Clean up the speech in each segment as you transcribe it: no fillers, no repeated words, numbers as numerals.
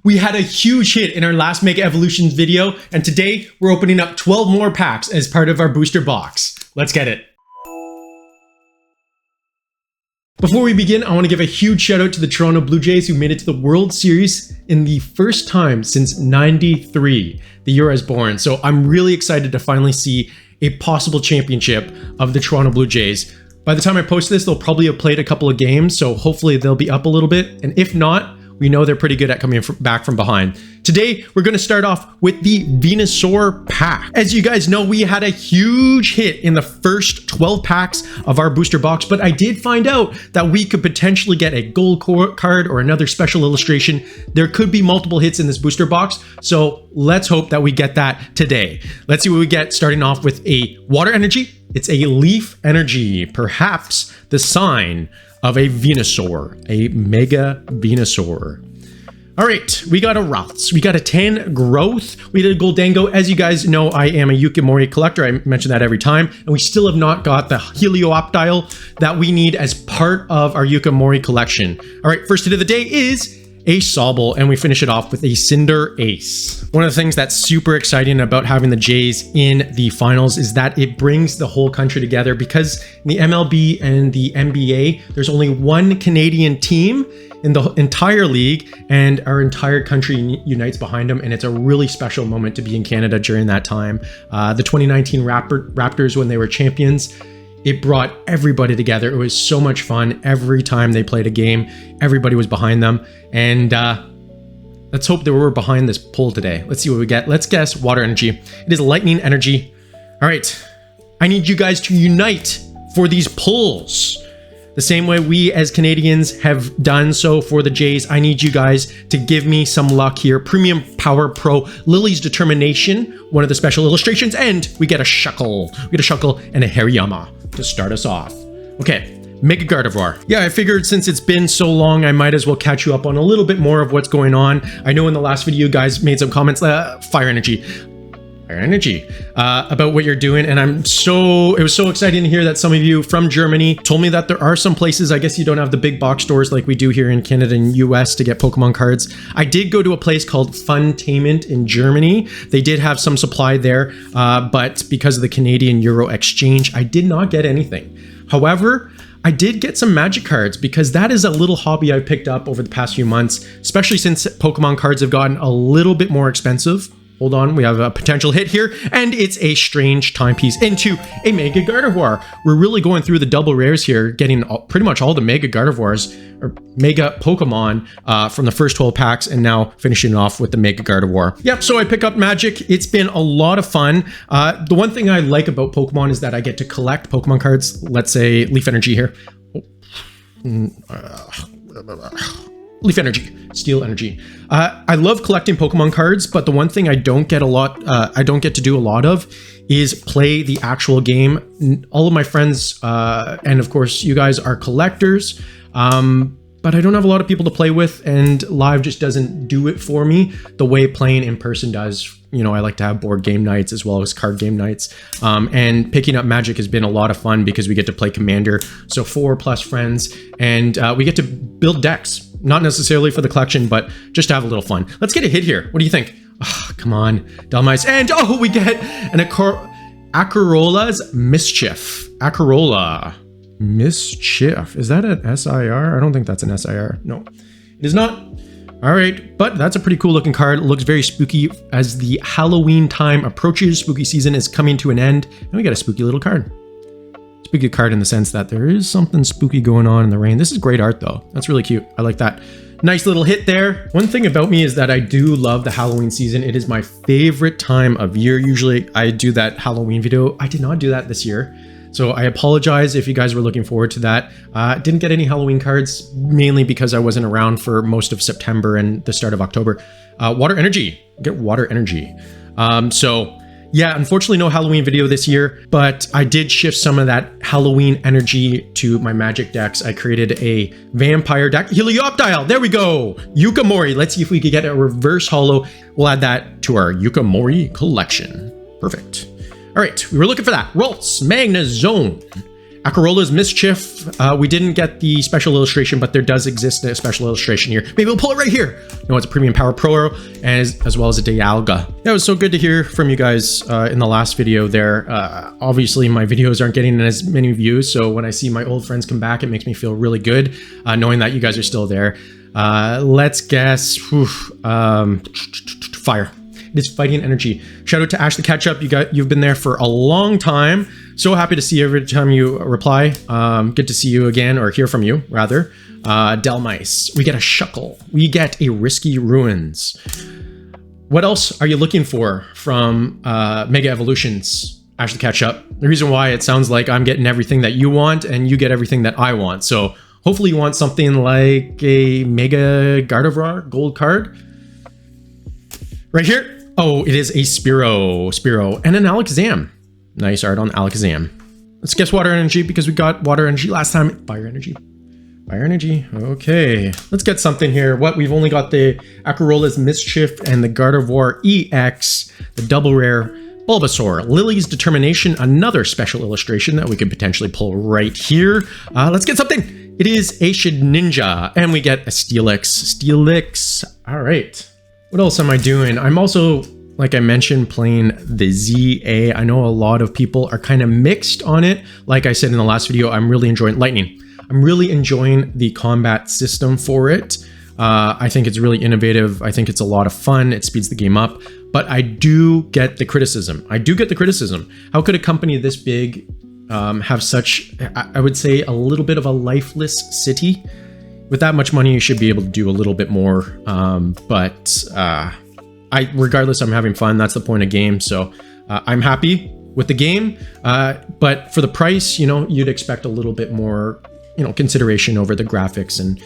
We had a huge hit in our last Mega Evolutions video, and today we're opening up 12 more packs as part of our booster box. Let's get it. Before we begin, I want to give a huge shout out to the Toronto Blue Jays who made it to the World Series in the first time since '93, the year I was born. So I'm really excited to finally see a possible championship of the Toronto Blue Jays. By the time I post this, they'll probably have played a couple of games, so hopefully they'll be up a little bit. And if not, we know they're pretty good at coming back from behind. Today, we're going to start off with the Venusaur pack. As you guys know, we had a huge hit in the first 12 packs of our booster box, but I did find out that we could potentially get a gold card or another special illustration. There could be multiple hits in this booster box, so let's hope that we get that today. Let's see what we get, starting off with a Water Energy. It's a Leaf Energy, perhaps the sign of a Venusaur, a Mega Venusaur. All right, we got a Ralts, we got a 10 Growth, we did a Goldango. As you guys know, I am a Yukimori collector. I mention that every time, and we still have not got the Helioptile that we need as part of our Yukimori collection. All right, first hit of the day is a Sobble, and we finish it off with a Cinder Ace. One of the things that's super exciting about having the Jays in the finals is that it brings the whole country together, because in the MLB and the NBA, there's only one Canadian team in the entire league, and our entire country unites behind them, and it's a really special moment to be in Canada during that time. The 2019 Raptors, when they were champions, it brought everybody together. It was so much fun. Every time they played a game, everybody was behind them. And let's hope that we're behind this pull today. Let's see what we get. Let's guess Water Energy. It is Lightning Energy. All right. I need you guys to unite for these pulls. The same way we as Canadians have done so for the Jays, I need you guys to give me some luck here. Premium Power Pro, Lily's Determination, one of the special illustrations, and we get a Shuckle. We get a Shuckle and a Hariyama to start us off. Okay, Mega Gardevoir. Yeah, I figured since it's been so long, I might as well catch you up on a little bit more of what's going on. I know in the last video, you guys made some comments, Fire Energy, about what you're doing, and it was so exciting to hear that some of you from Germany told me that there are some places, I guess you don't have the big box stores like we do here in Canada and US to get Pokemon cards. I did go to a place called Funtainment in Germany. They did have some supply there, but because of the Canadian Euro exchange, I did not get anything. However, I did get some Magic cards, because that is a little hobby I picked up over the past few months, especially since Pokemon cards have gotten a little bit more expensive. Hold on, we have a potential hit here, and it's a Strange Timepiece into a Mega Gardevoir. We're really going through the double rares here, getting pretty much all the Mega Gardevoirs, or Mega Pokemon from the first 12 packs, and now finishing off with the Mega Gardevoir. Yep, so I pick up Magic. It's been a lot of fun. The one thing I like about Pokemon is that I get to collect Pokemon cards. Let's say Leaf Energy here. Leaf Energy, Steel Energy. I love collecting Pokemon cards, but the one thing I don't get to do a lot of is play the actual game. All of my friends, and of course you guys, are collectors, but I don't have a lot of people to play with, and live just doesn't do it for me the way playing in person does. You know, I like to have board game nights as well as card game nights. And picking up Magic has been a lot of fun because we get to play Commander, so 4+ friends, and we get to build decks. Not necessarily for the collection, but just to have a little fun. Let's get a hit here. What do you think? Oh, come on, Delmice. And we get an Acarola's Mischief. Acarola Mischief. Is that an SIR? I don't think that's an SIR. No, it is not. All right, but that's a pretty cool looking card. It looks very spooky as the Halloween time approaches. Spooky season is coming to an end, and we got a spooky little card. Spooky card in the sense that there is something spooky going on in the rain. This is great art though. That's really cute. I like that. Nice little hit there. One thing about me is that I do love the Halloween season. It is my favorite time of year. Usually I do that Halloween video. I did not do that this year, so I apologize if you guys were looking forward to that. Didn't get any Halloween cards, mainly because I wasn't around for most of September and the start of October. Water Energy. Get Water Energy. Yeah, unfortunately no Halloween video this year, but I did shift some of that Halloween energy to my Magic decks. I created a vampire deck. Helioptile, there we go. Yukimori, let's see if we could get a reverse holo. We'll add that to our Yukimori collection. Perfect. All right, we were looking for that. Ralts, Magnezone. Acarola's Mischief. We didn't get the special illustration, but there does exist a special illustration here. Maybe we'll pull it right here. No, it's a Premium Power Pro, as well as a Dialga. Yeah, it was so good to hear from you guys in the last video there. Obviously, my videos aren't getting as many views, so when I see my old friends come back, it makes me feel really good, knowing that you guys are still there. Let's guess, fire. It is Fighting Energy. Shout out to Ash the Ketchup. You've been there for a long time. So happy to see you every time you reply. Good to see you again, or hear from you, rather. Delmice. We get a Shuckle. We get a Risky Ruins. What else are you looking for from Mega Evolutions, Ash the Ketchup? The reason why it sounds like I'm getting everything that you want and you get everything that I want. So hopefully you want something like a Mega Gardevoir gold card. Right here. Oh, it is a Spearow, and an Alakazam. Nice art on Alakazam. Let's guess Water Energy because we got Water Energy last time. Fire Energy. Fire Energy. Okay. Let's get something here. What? We've only got the Acarola's Mischief and the Gardevoir EX, the double rare Bulbasaur. Lily's Determination, another special illustration that we could potentially pull right here. Let's get something. It is a Shedinja, and we get a Steelix. All right. What else am I doing? I'm also, like I mentioned, playing the ZA. I know a lot of people are kind of mixed on it. Like I said in the last video, I'm really enjoying Lightning. I'm really enjoying the combat system for it. I think it's really innovative. I think it's a lot of fun. It speeds the game up. But I do get the criticism. How could a company this big have such, I would say, a little bit of a lifeless city? With that much money, you should be able to do a little bit more. Regardless, I'm having fun. That's the point of game. So I'm happy with the game. But for the price, you'd expect a little bit more, consideration over the graphics and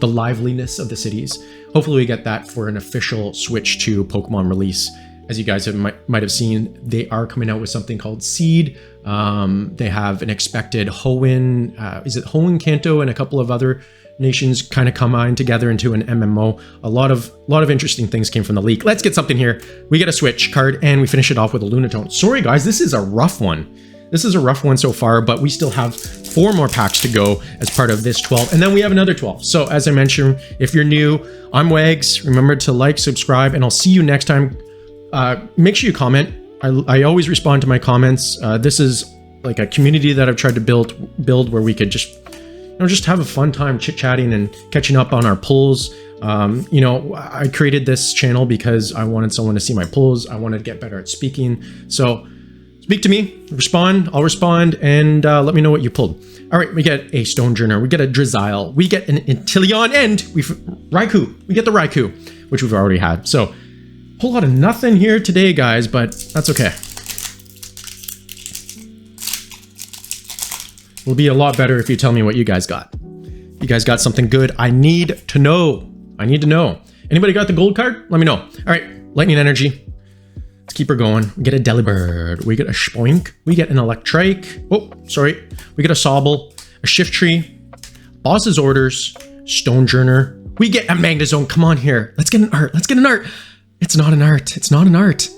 the liveliness of the cities. Hopefully we get that for an official Switch 2 Pokemon release. As you guys might have seen, they are coming out with something called Seed. They have an expected Hoenn, is it Hoenn, Kanto, and a couple of other nations kind of combined together into an MMO. A lot of interesting things came from the leak. Let's get something here. We get a Switch card and we finish it off with a Lunatone. Sorry guys, this is a rough one. This is a rough one so far, but we still have 4 more packs to go as part of this 12, and then we have another 12. So as I mentioned, if you're new, I'm Wags. Remember to like, subscribe, and I'll see you next time. Make sure you comment. I always respond to my comments. This is like a community that I've tried to build where we could just have a fun time chit-chatting and catching up on our pulls. I created this channel because I wanted someone to see my pulls. I wanted to get better at speaking. So speak to me, I'll respond, and let me know what you pulled. All right, we get a Stonejourner, we get a Drizzile, we get an Inteleon, and Raikou. We get the Raikou, which we've already had. So whole lot of nothing here today, guys, but that's okay. It'll be a lot better if you tell me what you guys got. If you guys got something good, I need to know. Anybody got the gold card? Let me know. All right, Lightning Energy. Let's keep her going. We get a Delibird. We get a Spoink. We get an Electrike. Oh, sorry. We get a Sobble, a Shiftry, Boss's Orders, Stonejourner. We get a Magnezone. Come on here. Let's get an art. It's not an art.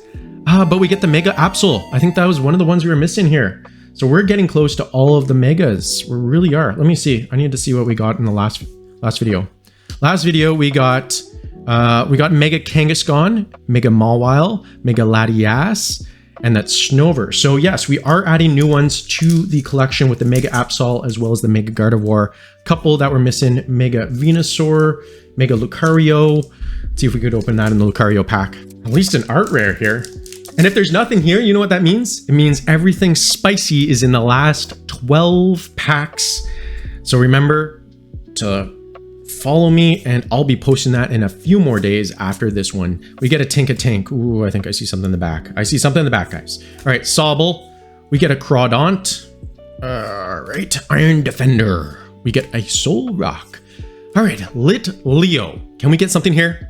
But we get the Mega Absol. I think that was one of the ones we were missing here. So we're getting close to all of the megas. We really are. Let me see. I need to see what we got in the last video. Last video we got Mega Kangaskhan, Mega Mawile, Mega Latias, and that Snover. So yes, we are adding new ones to the collection with the Mega Absol as well as the Mega Gardevoir. Couple that were missing, Mega Venusaur, Mega Lucario. Let's see if we could open that in the Lucario pack. At least an art rare here. And if there's nothing here, you know what that means? It means everything spicy is in the last 12 packs. So remember to follow me, and I'll be posting that in a few more days after this one. We get a Tinkatank. Ooh, I think I see something in the back. Guys. All right, Sobble. We get a Crawdaunt. All right, Iron Defender. We get a Solrock. All right, Litleo. Can we get something here?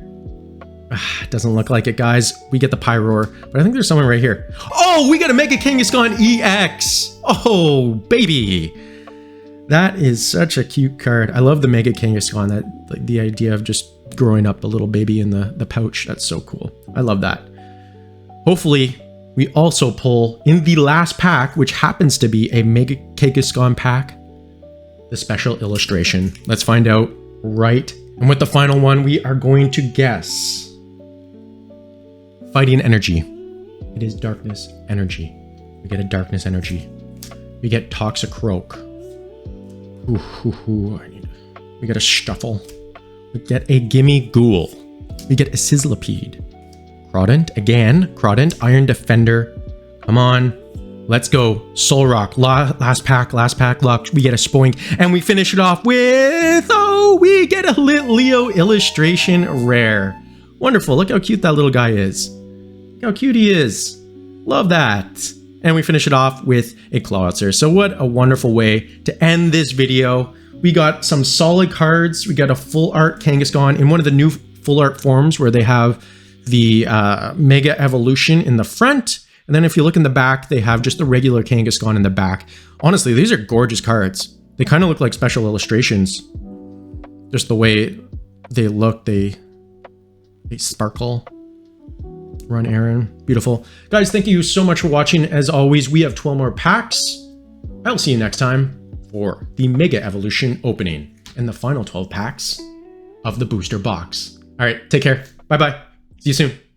Doesn't look like it, guys. We get the Pyroar, but I think there's someone right here. Oh, we got a Mega Kangaskhan EX. Oh, baby. That is such a cute card. I love the Mega Kangaskhan. Like the idea of just growing up the little baby in the pouch. That's so cool. I love that. Hopefully we also pull in the last pack, which happens to be a Mega Kangaskhan pack, the special illustration. Let's find out right. And with the final one, we are going to guess Fighting Energy. It is Darkness Energy. We get a Darkness Energy. We get Toxicroak. We get a Stuffle. We get a Gimme Ghoul. We get a Sizzlipede. Crawdent again. Crawdent, Iron Defender. Come on. Let's go. Solrock. Last pack luck. We get a Spoink. And we finish it off with, oh, we get a Litleo illustration rare. Wonderful. Look how cute that little guy is. Look how cute he is. Love that. And we finish it off with a Clawitzer. So what a wonderful way to end this video. We got some solid cards. We got a full art Kangaskhan in one of the new full art forms where they have the Mega Evolution in the front. And then if you look in the back, they have just the regular Kangaskhan in the back. Honestly, these are gorgeous cards. They kind of look like special illustrations. Just the way they look, they sparkle. Run Aaron. Beautiful. Guys, thank you so much for watching. As always, we have 12 more packs. I'll see you next time for the Mega Evolution opening and the final 12 packs of the booster box. All right, take care. Bye-bye. See you soon.